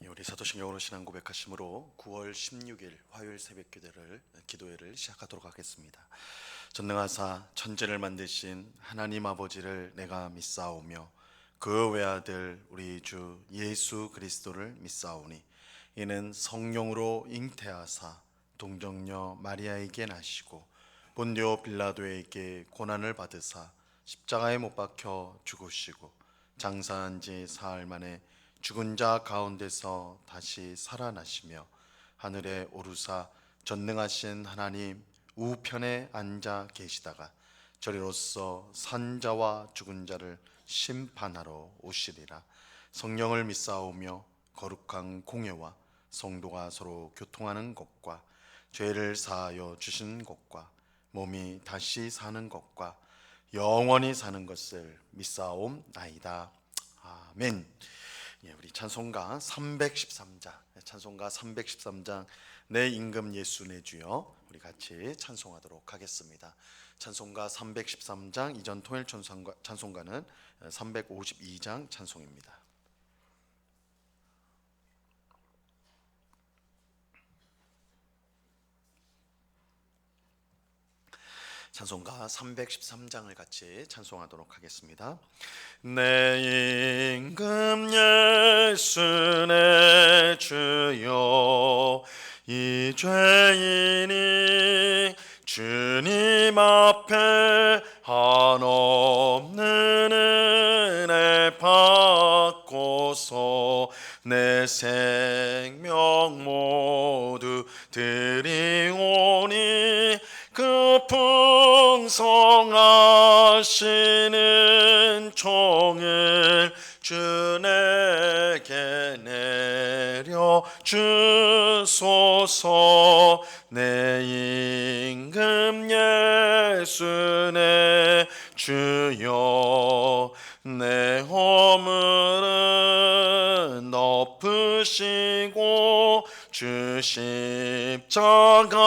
우리 사도신경으로 신앙 고백하심으로 9월 16일 화요일 새벽 기도회를 시작하도록 하겠습니다. 전능하사 천지를 만드신 하나님 아버지를 내가 믿사오며 그 외아들 우리 주 예수 그리스도를 믿사오니 이는 성령으로 잉태하사 동정녀 마리아에게 나시고 본디오 빌라도에게 고난을 받으사 십자가에 못 박혀 죽으시고 장사한 지 사흘 만에 죽은 자 가운데서 다시 살아나시며 하늘에 오르사 전능하신 하나님 우편에 앉아 계시다가 저리로서 산 자와 죽은 자를 심판하러 오시리라. 성령을 믿사오며 거룩한 공예와 성도가 서로 교통하는 것과 죄를 사하여 주신 것과 몸이 다시 사는 것과 영원히 사는 것을 믿사옵나이다. 아멘. 우리 찬송가 313장 내 임금 예수 내 주여 우리 같이 찬송하도록 하겠습니다. 찬송가 313장 이전 통일 찬송가는 352장 찬송입니다. 찬송가 313장을 같이 찬송하도록 하겠습니다. 내 임금 예수 내 주여 이 죄인이 주님 앞에 한없는 은혜 받고서 내 생명 모두 드리오니 그 풍성하시는 종을 주 내게 내려 주소서. 내 임금 예수 내 주여 내 허물은 덮으시고 주 십자가에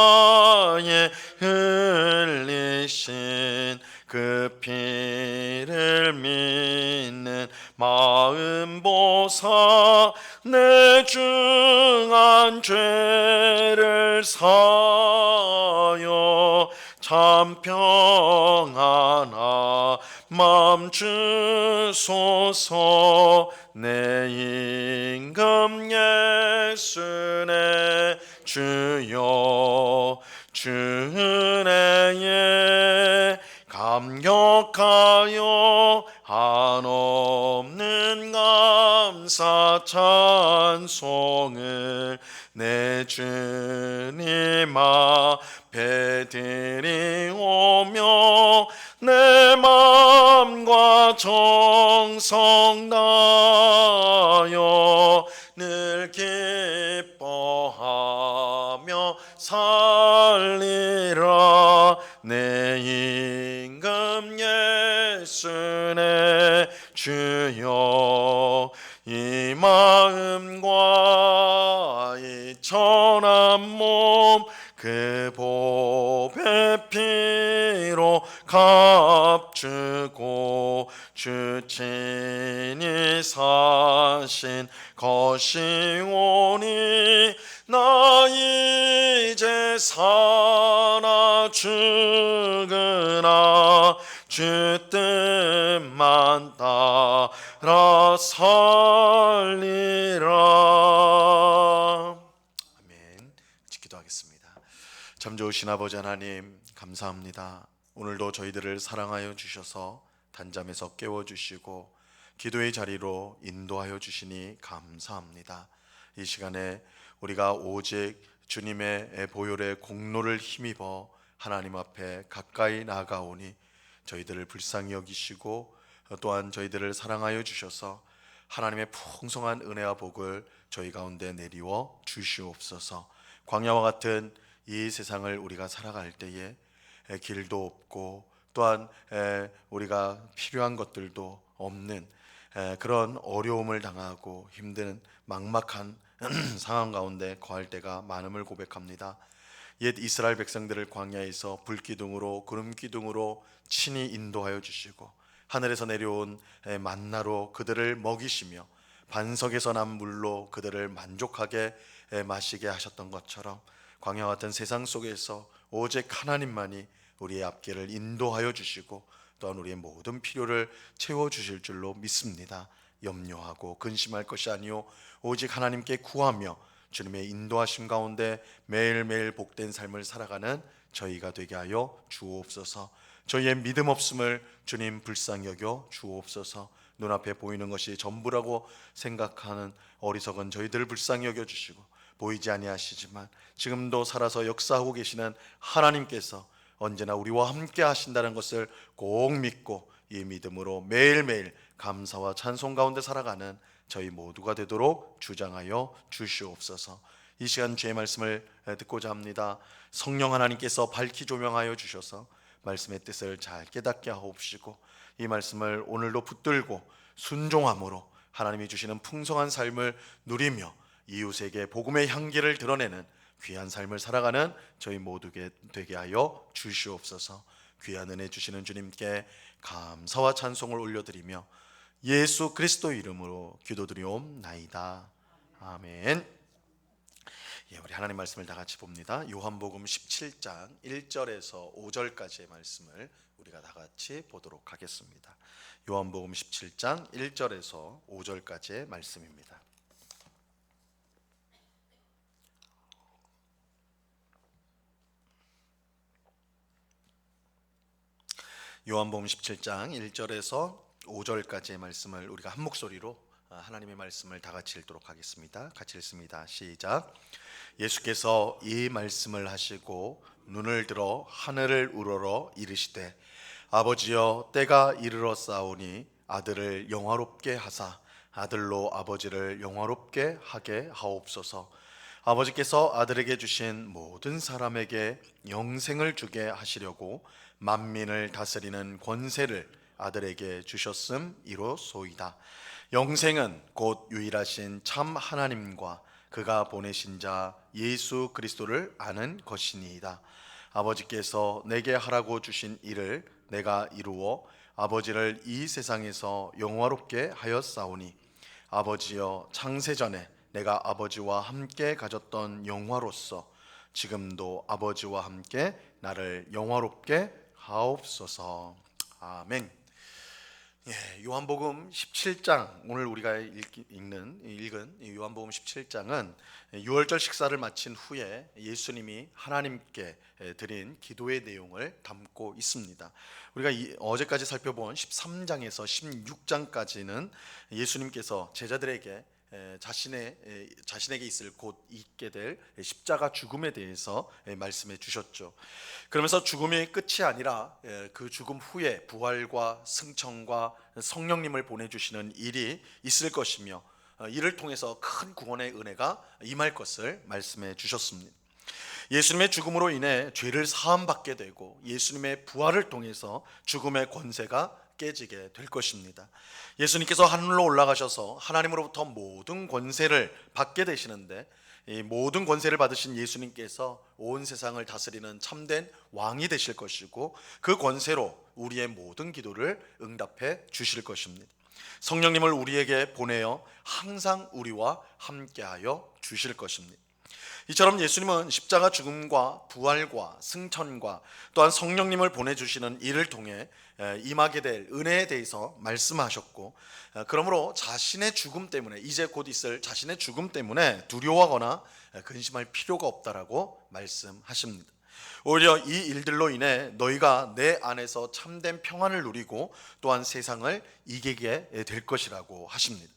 흘리신 그 피를 믿는 마음 보사 내 중한 죄를 사하여 참 평안한 맘 주소서. 내 임금 예수 내 주여 주 은혜에 감격하여 한없는 감사 찬송을 내 주님 앞에 드리오며 내 맘과 정성 다하여 늘 기뻐하며 살리라. 내 임금 예수 내 주여 이 마음과 이 천한 몸 그 보배 피로 값주고 주 친히 사신 것이오니 나 이제 사나 죽으나 주 뜻만 따라 살리라. 아멘. 기도하겠습니다. 참 좋으신 아버지 하나님 감사합니다. 오늘도 저희들을 사랑하여 주셔서 단잠에서 깨워주시고 기도의 자리로 인도하여 주시니 감사합니다. 이 시간에 우리가 오직 주님의 보혈의 공로를 힘입어 하나님 앞에 가까이 나아가오니 저희들을 불쌍히 여기시고 또한 저희들을 사랑하여 주셔서 하나님의 풍성한 은혜와 복을 저희 가운데 내리워 주시옵소서. 광야와 같은 이 세상을 우리가 살아갈 때에 길도 없고 또한 우리가 필요한 것들도 없는 그런 어려움을 당하고 힘든 막막한 상황 가운데 거할 때가 많음을 고백합니다. 옛 이스라엘 백성들을 광야에서 불기둥으로 구름기둥으로 친히 인도하여 주시고 하늘에서 내려온 만나로 그들을 먹이시며 반석에서 난 물로 그들을 만족하게 마시게 하셨던 것처럼 광야 같은 세상 속에서 오직 하나님만이 우리의 앞길을 인도하여 주시고 또한 우리의 모든 필요를 채워 주실 줄로 믿습니다. 염려하고 근심할 것이 아니요 오직 하나님께 구하며 주님의 인도하심 가운데 매일매일 복된 삶을 살아가는 저희가 되게 하여 주옵소서. 저희의 믿음 없음을 주님 불쌍히 여겨 주옵소서. 눈앞에 보이는 것이 전부라고 생각하는 어리석은 저희들을 불쌍히 여겨 주시고 보이지 아니하시지만 지금도 살아서 역사하고 계시는 하나님께서 언제나 우리와 함께 하신다는 것을 꼭 믿고 이 믿음으로 매일매일 감사와 찬송 가운데 살아가는 저희 모두가 되도록 주장하여 주시옵소서. 이 시간 주의 말씀을 듣고자 합니다. 성령 하나님께서 밝히 조명하여 주셔서 말씀의 뜻을 잘 깨닫게 하옵시고 이 말씀을 오늘도 붙들고 순종함으로 하나님이 주시는 풍성한 삶을 누리며 이웃에게 복음의 향기를 드러내는 귀한 삶을 살아가는 저희 모두게 되게 하여 주시옵소서. 귀한 은혜 주시는 주님께 감사와 찬송을 올려드리며 예수 그리스도 이름으로 기도드리옵나이다. 아멘. 우리 하나님 말씀을 다 같이 봅니다. 요한복음 17장 1절에서 5절까지의 말씀을 우리가 다 같이 보도록 하겠습니다. 요한복음 17장 1절에서 5절까지의 말씀입니다. 요한복음 17장 1절에서 5절까지의 말씀을 우리가 한 목소리로 하나님의 말씀을 다 같이 읽도록 하겠습니다. 같이 읽습니다. 시작. 예수께서 이 말씀을 하시고 눈을 들어 하늘을 우러러 이르시되 아버지여 때가 이르렀사오니 아들을 영화롭게 하사 아들로 아버지를 영화롭게 하게 하옵소서. 아버지께서 아들에게 주신 모든 사람에게 영생을 주게 하시려고 만민을 다스리는 권세를 아들에게 주셨음 이로소이다. 영생은 곧 유일하신 참 하나님과 그가 보내신 자 예수 그리스도를 아는 것이니이다. 아버지께서 내게 하라고 주신 일을 내가 이루어 아버지를 이 세상에서 영화롭게 하였사오니 아버지여 창세전에 내가 아버지와 함께 가졌던 영화로서 지금도 아버지와 함께 나를 영화롭게 하옵소서. 아멘. 요한복음 17장 오늘 우리가 읽은 요한복음 17장은 유월절 식사를 마친 후에 예수님이 하나님께 드린 기도의 내용을 담고 있습니다. 우리가 어제까지 살펴본 13장에서 16장까지는 예수님께서 제자들에게 자신에게 있게 될 십자가 죽음에 대해서 말씀해 주셨죠. 그러면서 죽음이 끝이 아니라 그 죽음 후에 부활과 승천과 성령님을 보내주시는 일이 있을 것이며 이를 통해서 큰 구원의 은혜가 임할 것을 말씀해 주셨습니다. 예수님의 죽음으로 인해 죄를 사함받게 되고 예수님의 부활을 통해서 죽음의 권세가 깨지게 될 것입니다. 예수님께서 하늘로 올라가셔서 하나님으로부터 모든 권세를 받게 되시는데 이 모든 권세를 받으신 예수님께서 온 세상을 다스리는 참된 왕이 되실 것이고 그 권세로 우리의 모든 기도를 응답해 주실 것입니다. 성령님을 우리에게 보내어 항상 우리와 함께하여 주실 것입니다. 이처럼 예수님은 십자가 죽음과 부활과 승천과 또한 성령님을 보내주시는 일을 통해 임하게 될 은혜에 대해서 말씀하셨고, 그러므로 자신의 죽음 때문에 이제 곧 있을 자신의 죽음 때문에 두려워하거나 근심할 필요가 없다라고 말씀하십니다. 오히려 이 일들로 인해 너희가 내 안에서 참된 평안을 누리고 또한 세상을 이기게 될 것이라고 하십니다.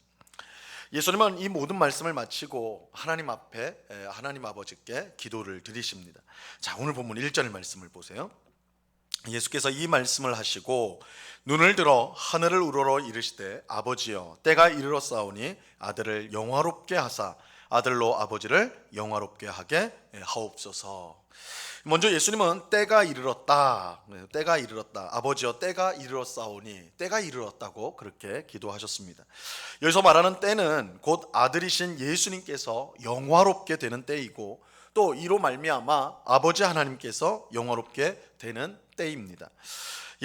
예수님은 이 모든 말씀을 마치고 하나님 앞에 하나님 아버지께 기도를 드리십니다. 자, 오늘 본문 1절 말씀을 보세요. 예수께서 이 말씀을 하시고 눈을 들어 하늘을 우러러 이르시되 아버지여 때가 이르렀사오니 아들을 영화롭게 하사 아들로 아버지를 영화롭게 하게 하옵소서. 먼저 예수님은 때가 이르렀다, 아버지여 때가 이르렀사오니, 때가 이르렀다고 그렇게 기도하셨습니다. 여기서 말하는 때는 곧 아들이신 예수님께서 영화롭게 되는 때이고 또 이로 말미암아 아버지 하나님께서 영화롭게 되는 때입니다.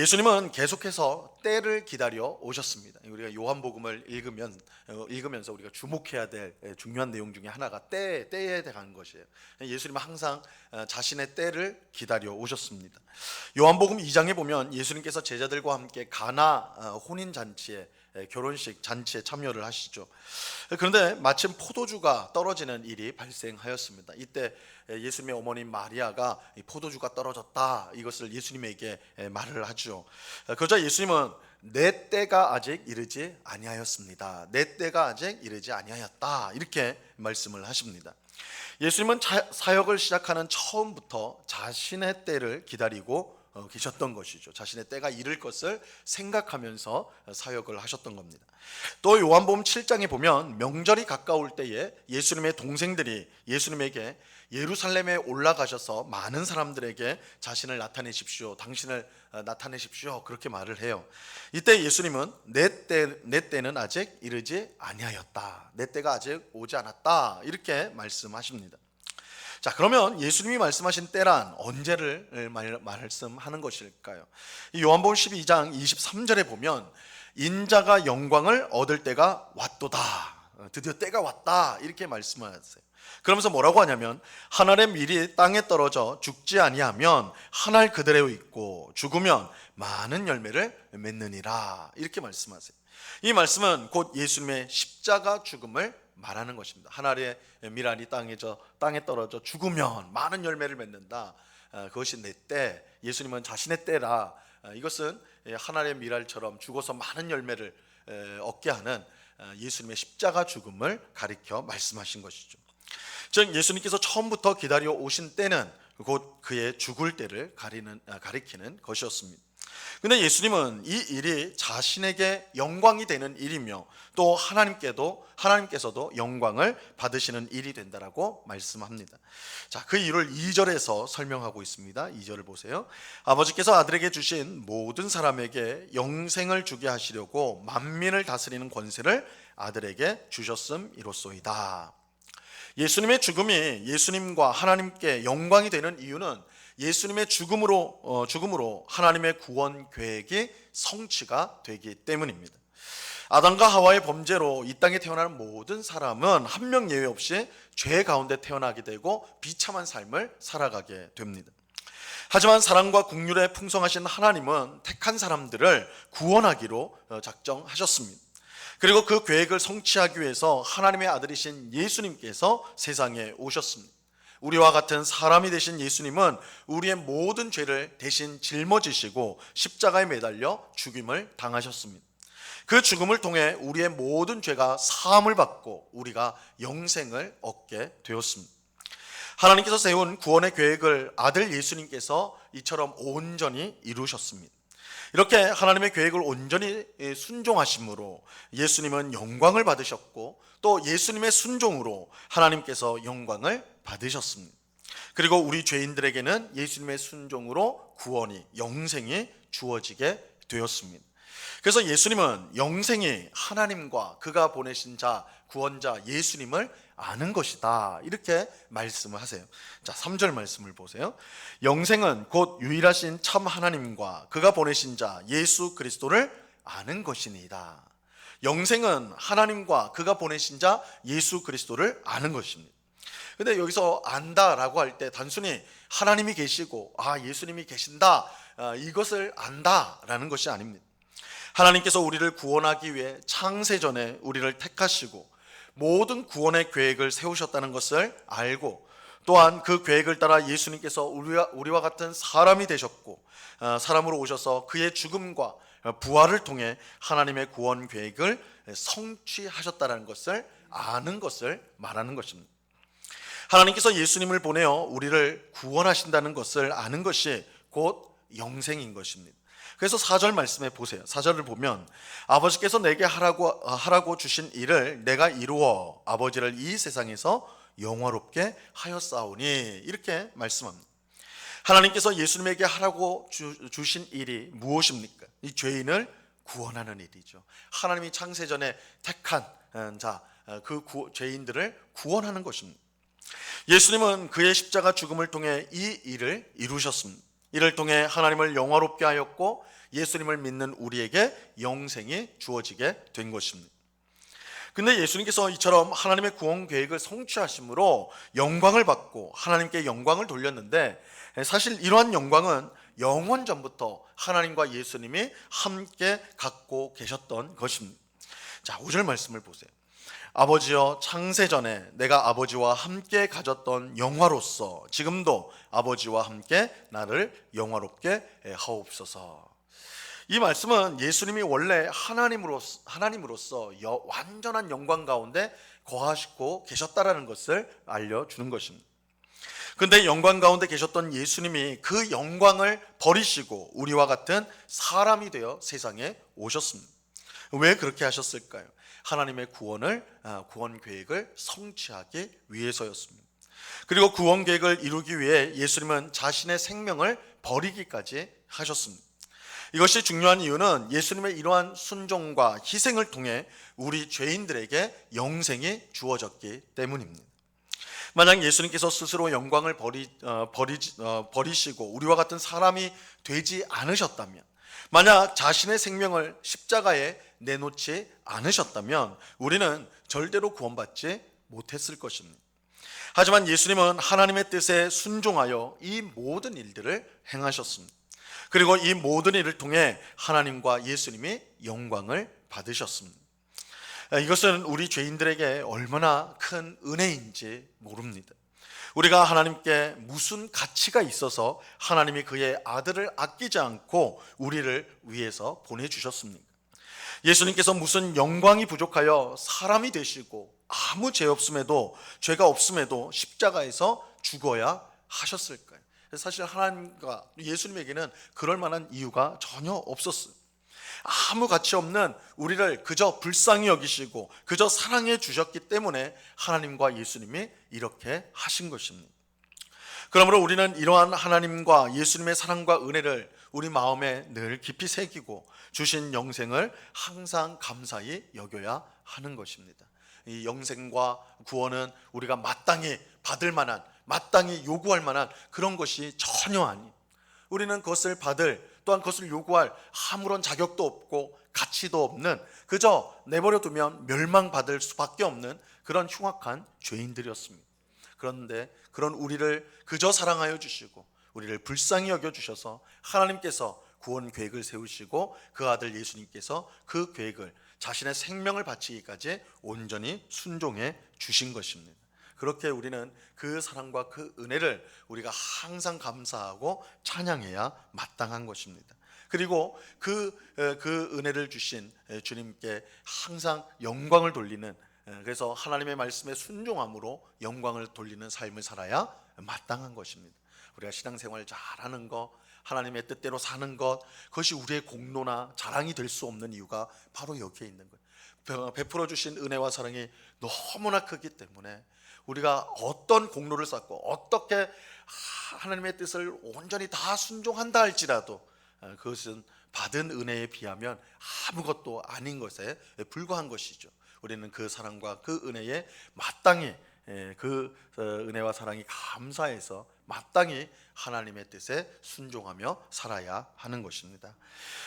예수님은 계속해서 때를 기다려 오셨습니다. 우리가 요한복음을 읽으면서 우리가 주목해야 될 중요한 내용 중에 하나가 때에 대한 것이에요. 예수님은 항상 자신의 때를 기다려 오셨습니다. 요한복음 2장에 보면 예수님께서 제자들과 함께 가나 혼인 잔치에 결혼식 잔치에 참여를 하시죠. 그런데 마침 포도주가 떨어지는 일이 발생하였습니다. 이때 예수님의 어머님 마리아가 포도주가 떨어졌다, 이것을 예수님에게 말을 하죠. 그러자 예수님은 내 때가 아직 이르지 아니하였습니다. 내 때가 아직 이르지 아니하였다, 이렇게 말씀을 하십니다. 예수님은 사역을 시작하는 처음부터 자신의 때를 기다리고 계셨던 것이죠. 자신의 때가 이를 것을 생각하면서 사역을 하셨던 겁니다. 또 요한복음 7장에 보면 명절이 가까울 때에 예수님의 동생들이 예수님에게 예루살렘에 올라가셔서 많은 사람들에게 자신을 나타내십시오, 당신을 나타내십시오, 그렇게 말을 해요. 이때 예수님은 내 때는 아직 이르지 아니하였다, 내 때가 아직 오지 않았다, 이렇게 말씀하십니다. 자, 그러면 예수님이 말씀하신 때란 언제를 말씀하는 것일까요? 이 요한복음 12장 23절에 보면 인자가 영광을 얻을 때가 왔도다, 드디어 때가 왔다, 이렇게 말씀하세요. 그러면서 뭐라고 하냐면 한 알의 밀이 땅에 떨어져 죽지 아니하면 한 알 그대로 있고 죽으면 많은 열매를 맺느니라, 이렇게 말씀하세요. 이 말씀은 곧 예수님의 십자가 죽음을 말하는 것입니다. 한 알의 밀알이 땅에 떨어져 죽으면 많은 열매를 맺는다, 그것이 내 때, 예수님은 자신의 때라, 이것은 한 알의 밀알처럼 죽어서 많은 열매를 얻게 하는 예수님의 십자가 죽음을 가리켜 말씀하신 것이죠. 즉 예수님께서 처음부터 기다려 오신 때는 곧 그의 죽을 때를 가리키는 것이었습니다. 근데 예수님은 이 일이 자신에게 영광이 되는 일이며 또 하나님께서도 영광을 받으시는 일이 된다라고 말씀합니다. 자, 그 이유를 2절에서 설명하고 있습니다. 2절을 보세요. 아버지께서 아들에게 주신 모든 사람에게 영생을 주게 하시려고 만민을 다스리는 권세를 아들에게 주셨음이로소이다. 예수님의 죽음이 예수님과 하나님께 영광이 되는 이유는 예수님의 죽음으로 하나님의 구원 계획이 성취가 되기 때문입니다. 아담과 하와의 범죄로 이 땅에 태어나는 모든 사람은 한 명 예외 없이 죄 가운데 태어나게 되고 비참한 삶을 살아가게 됩니다. 하지만 사랑과 긍휼에 풍성하신 하나님은 택한 사람들을 구원하기로 작정하셨습니다. 그리고 그 계획을 성취하기 위해서 하나님의 아들이신 예수님께서 세상에 오셨습니다. 우리와 같은 사람이 되신 예수님은 우리의 모든 죄를 대신 짊어지시고 십자가에 매달려 죽임을 당하셨습니다. 그 죽음을 통해 우리의 모든 죄가 사함을 받고 우리가 영생을 얻게 되었습니다. 하나님께서 세운 구원의 계획을 아들 예수님께서 이처럼 온전히 이루셨습니다. 이렇게 하나님의 계획을 온전히 순종하심으로 예수님은 영광을 받으셨고 또 예수님의 순종으로 하나님께서 영광을 받으셨습니다. 그리고 우리 죄인들에게는 예수님의 순종으로 구원이, 영생이 주어지게 되었습니다. 그래서 예수님은 영생이 하나님과 그가 보내신 자, 구원자 예수님을 아는 것이다, 이렇게 말씀을 하세요. 자, 3절 말씀을 보세요. 영생은 곧 유일하신 참 하나님과 그가 보내신 자 예수 그리스도를 아는 것이니이다. 영생은 하나님과 그가 보내신 자 예수 그리스도를 아는 것입니다. 근데 여기서 안다라고 할 때 단순히 하나님이 계시고 예수님이 계신다, 이것을 안다라는 것이 아닙니다. 하나님께서 우리를 구원하기 위해 창세전에 우리를 택하시고 모든 구원의 계획을 세우셨다는 것을 알고 또한 그 계획을 따라 예수님께서 우리와 같은 사람이 되셨고 사람으로 오셔서 그의 죽음과 부활을 통해 하나님의 구원 계획을 성취하셨다는 것을 아는 것을 말하는 것입니다. 하나님께서 예수님을 보내어 우리를 구원하신다는 것을 아는 것이 곧 영생인 것입니다. 그래서 4절 말씀에 보세요. 4절을 보면 아버지께서 내게 하라고 주신 일을 내가 이루어 아버지를 이 세상에서 영화롭게 하였사오니, 이렇게 말씀합니다. 하나님께서 예수님에게 하라고 주신 일이 무엇입니까? 이 죄인을 구원하는 일이죠. 하나님이 창세전에 택한 그 죄인들을 구원하는 것입니다. 예수님은 그의 십자가 죽음을 통해 이 일을 이루셨습니다. 이를 통해 하나님을 영화롭게 하였고 예수님을 믿는 우리에게 영생이 주어지게 된 것입니다. 근데 예수님께서 이처럼 하나님의 구원 계획을 성취하심으로 영광을 받고 하나님께 영광을 돌렸는데, 사실 이러한 영광은 영원 전부터 하나님과 예수님이 함께 갖고 계셨던 것입니다. 자, 5절 말씀을 보세요. 아버지여, 창세전에 내가 아버지와 함께 가졌던 영화로서 지금도 아버지와 함께 나를 영화롭게 하옵소서. 이 말씀은 예수님이 원래 하나님으로서 완전한 영광 가운데 거하시고 계셨다라는 것을 알려주는 것입니다. 그런데 영광 가운데 계셨던 예수님이 그 영광을 버리시고 우리와 같은 사람이 되어 세상에 오셨습니다. 왜 그렇게 하셨을까요? 하나님의 구원 계획을 성취하기 위해서였습니다. 그리고 구원 계획을 이루기 위해 예수님은 자신의 생명을 버리기까지 하셨습니다. 이것이 중요한 이유는 예수님의 이러한 순종과 희생을 통해 우리 죄인들에게 영생이 주어졌기 때문입니다. 만약 예수님께서 스스로 영광을 버리시고 우리와 같은 사람이 되지 않으셨다면, 만약 자신의 생명을 십자가에 내놓지 않으셨다면 우리는 절대로 구원받지 못했을 것입니다. 하지만 예수님은 하나님의 뜻에 순종하여 이 모든 일들을 행하셨습니다. 그리고 이 모든 일을 통해 하나님과 예수님이 영광을 받으셨습니다. 이것은 우리 죄인들에게 얼마나 큰 은혜인지 모릅니다. 우리가 하나님께 무슨 가치가 있어서 하나님이 그의 아들을 아끼지 않고 우리를 위해서 보내주셨습니까? 예수님께서 무슨 영광이 부족하여 사람이 되시고 아무 죄 없음에도, 죄가 없음에도 십자가에서 죽어야 하셨을까요? 사실 하나님과 예수님에게는 그럴 만한 이유가 전혀 없었어요. 아무 가치 없는 우리를 그저 불쌍히 여기시고 그저 사랑해 주셨기 때문에 하나님과 예수님이 이렇게 하신 것입니다. 그러므로 우리는 이러한 하나님과 예수님의 사랑과 은혜를 우리 마음에 늘 깊이 새기고 주신 영생을 항상 감사히 여겨야 하는 것입니다. 이 영생과 구원은 우리가 마땅히 받을 만한, 마땅히 요구할 만한 그런 것이 전혀 아닌, 우리는 그것을 받을, 또한 그것을 요구할 아무런 자격도 없고 가치도 없는, 그저 내버려두면 멸망받을 수밖에 없는 그런 흉악한 죄인들이었습니다. 그런데 그런 우리를 그저 사랑하여 주시고 우리를 불쌍히 여겨주셔서 하나님께서 구원 계획을 세우시고 그 아들 예수님께서 그 계획을 자신의 생명을 바치기까지 온전히 순종해 주신 것입니다. 그렇게 우리는 그 사랑과 그 은혜를 우리가 항상 감사하고 찬양해야 마땅한 것입니다. 그리고 그 은혜를 주신 주님께 항상 영광을 돌리는, 그래서 하나님의 말씀에 순종함으로 영광을 돌리는 삶을 살아야 마땅한 것입니다. 우리가 신앙생활 잘하는 것, 하나님의 뜻대로 사는 것, 그것이 우리의 공로나 자랑이 될 수 없는 이유가 바로 여기에 있는 거예요. 베풀어 주신 은혜와 사랑이 너무나 크기 때문에 우리가 어떤 공로를 쌓고 어떻게 하나님의 뜻을 온전히 다 순종한다 할지라도 그것은 받은 은혜에 비하면 아무것도 아닌 것에 불과한 것이죠. 우리는 그 사랑과 그 은혜에 마땅히, 그 은혜와 사랑이 감사해서 마땅히 하나님의 뜻에 순종하며 살아야 하는 것입니다.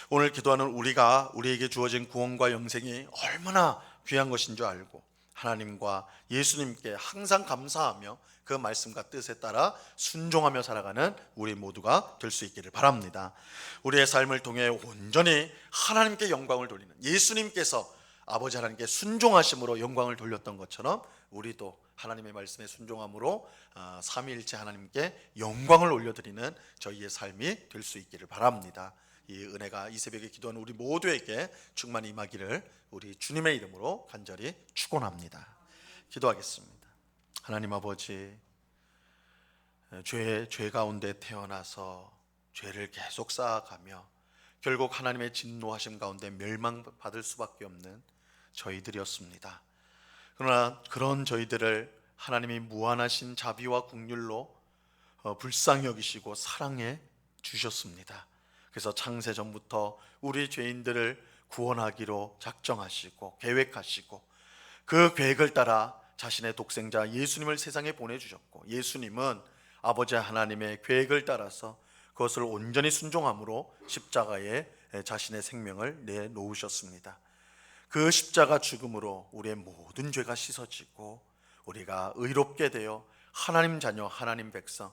오늘 기도하는 우리가 우리에게 주어진 구원과 영생이 얼마나 귀한 것인 줄 알고 하나님과 예수님께 항상 감사하며 그 말씀과 뜻에 따라 순종하며 살아가는 우리 모두가 될 수 있기를 바랍니다. 우리의 삶을 통해 온전히 하나님께 영광을 돌리는, 예수님께서 아버지 하나님께 순종하심으로 영광을 돌렸던 것처럼 우리도 하나님의 말씀에 순종함으로 삼위일체 하나님께 영광을 올려드리는 저희의 삶이 될 수 있기를 바랍니다. 이 은혜가 이 새벽에 기도하는 우리 모두에게 충만히 임하기를 우리 주님의 이름으로 간절히 축원합니다. 기도하겠습니다. 하나님 아버지, 죄 가운데 태어나서 죄를 계속 쌓아가며 결국 하나님의 진노하심 가운데 멸망받을 수밖에 없는 저희들이었습니다. 그러나 그런 저희들을 하나님이 무한하신 자비와 긍휼로 불쌍히 여기시고 사랑해 주셨습니다. 그래서 창세전부터 우리 죄인들을 구원하기로 작정하시고 계획하시고 그 계획을 따라 자신의 독생자 예수님을 세상에 보내주셨고, 예수님은 아버지 하나님의 계획을 따라서 그것을 온전히 순종함으로 십자가에 자신의 생명을 내놓으셨습니다. 그 십자가 죽음으로 우리의 모든 죄가 씻어지고 우리가 의롭게 되어 하나님 자녀, 하나님 백성,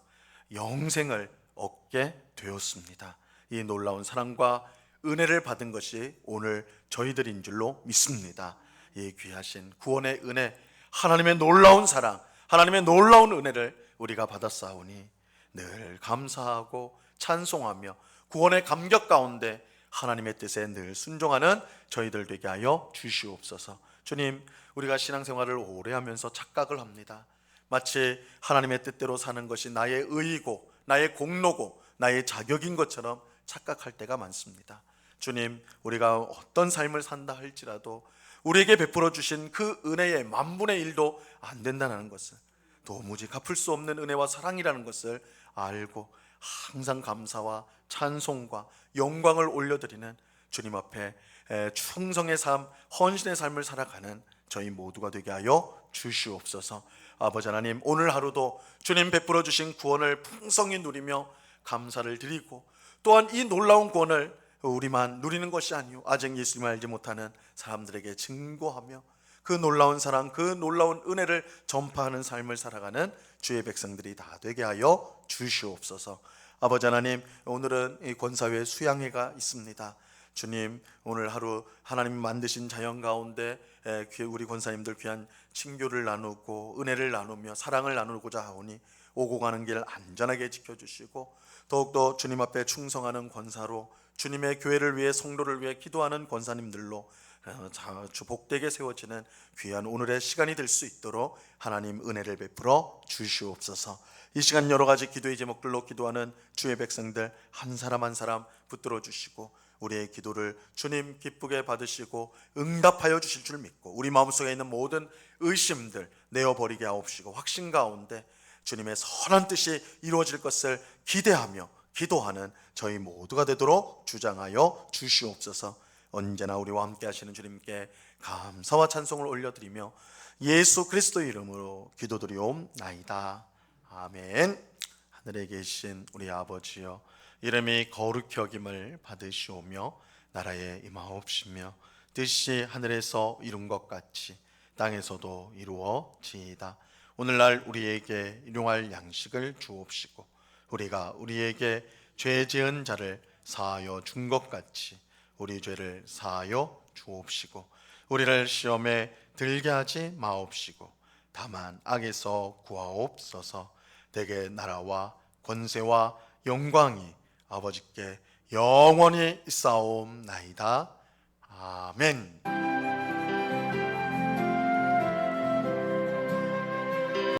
영생을 얻게 되었습니다. 이 놀라운 사랑과 은혜를 받은 것이 오늘 저희들인 줄로 믿습니다. 이 귀하신 구원의 은혜, 하나님의 놀라운 사랑, 하나님의 놀라운 은혜를 우리가 받았사오니 늘 감사하고 찬송하며 구원의 감격 가운데 하나님의 뜻에 늘 순종하는 저희들 되게 하여 주시옵소서. 주님, 우리가 신앙생활을 오래 하면서 착각을 합니다. 마치 하나님의 뜻대로 사는 것이 나의 의이고 나의 공로고 나의 자격인 것처럼 착각할 때가 많습니다. 주님, 우리가 어떤 삶을 산다 할지라도 우리에게 베풀어 주신 그 은혜의 만분의 1도 안 된다는 것을, 도무지 갚을 수 없는 은혜와 사랑이라는 것을 알고 항상 감사와 찬송과 영광을 올려드리는 주님 앞에 충성의 삶, 헌신의 삶을 살아가는 저희 모두가 되게 하여 주시옵소서. 아버지 하나님, 오늘 하루도 주님 베풀어 주신 구원을 풍성히 누리며 감사를 드리고, 또한 이 놀라운 구원을 우리만 누리는 것이 아니요 아직 예수님을 알지 못하는 사람들에게 증거하며 그 놀라운 사랑, 그 놀라운 은혜를 전파하는 삶을 살아가는 주의 백성들이 다 되게 하여 주시옵소서. 아버지 하나님, 오늘은 이 권사회 수양회가 있습니다. 주님, 오늘 하루 하나님 만드신 자연 가운데 우리 권사님들 귀한 친교를 나누고 은혜를 나누며 사랑을 나누고자 하오니 오고 가는 길 안전하게 지켜주시고, 더욱더 주님 앞에 충성하는 권사로 주님의 교회를 위해, 성도를 위해 기도하는 권사님들로 주 복되게 세워지는 귀한 오늘의 시간이 될 수 있도록 하나님 은혜를 베풀어 주시옵소서. 이 시간 여러 가지 기도의 제목들로 기도하는 주의 백성들 한 사람 한 사람 붙들어 주시고, 우리의 기도를 주님 기쁘게 받으시고 응답하여 주실 줄 믿고, 우리 마음속에 있는 모든 의심들 내어버리게 하옵시고, 확신 가운데 주님의 선한 뜻이 이루어질 것을 기대하며 기도하는 저희 모두가 되도록 주장하여 주시옵소서. 언제나 우리와 함께 하시는 주님께 감사와 찬송을 올려드리며 예수 그리스도의 이름으로 기도드리옵나이다. 아멘. 하늘에 계신 우리 아버지여, 이름이 거룩히 여김을 받으시오며 나라에 임하옵시며 뜻이 하늘에서 이룬 것 같이 땅에서도 이루어지이다. 오늘날 우리에게 일용할 양식을 주옵시고, 우리가 우리에게 죄 지은 자를 사하여 준 것 같이 우리 죄를 사하여 주옵시고, 우리를 시험에 들게 하지 마옵시고 다만 악에서 구하옵소서. 대개 나라와 권세와 영광이 아버지께 영원히 있사옵나이다. 아멘.